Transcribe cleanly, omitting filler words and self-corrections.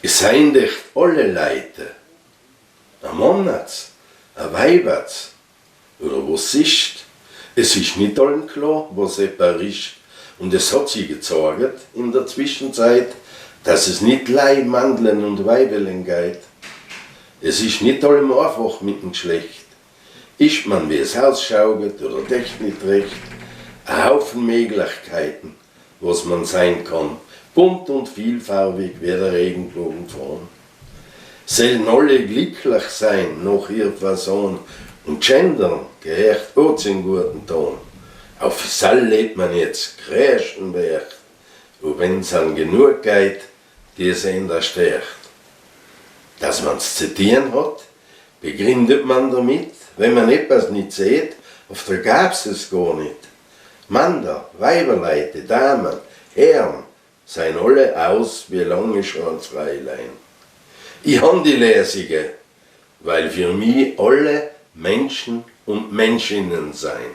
Es seien echt alle Leute, ein Mannat's, ein Weibert's, oder was ist. Es ist nicht allen klar, was etwas ist. Und es hat sich gezeigt in der Zwischenzeit, dass es nicht Lei, Mandeln und Weibeln geht. Es ist nicht allem einfach mit dem Geschlecht. Ist man, wie es ausschaut oder denkt nicht recht, ein Haufen Möglichkeiten, was man sein kann, bunt und vielfarbig wie der Regenbogen fahren. Sollen alle glücklich sein nach ihrer Fasson und gendern gehört auch zum guten Ton. Auf Sall lebt man jetzt kreischen Wert, und wenn's an genug geht, die sehen da stärkt. Dass man's zitieren hat, begründet man damit, wenn man etwas nicht sieht, auf der gab's es gar nicht. Männer, Weiberleute, Damen, Herren, seien alle aus wie lange schon Freilein. Ich han die Lesige, weil für mich alle Menschen und Menschinnen sein.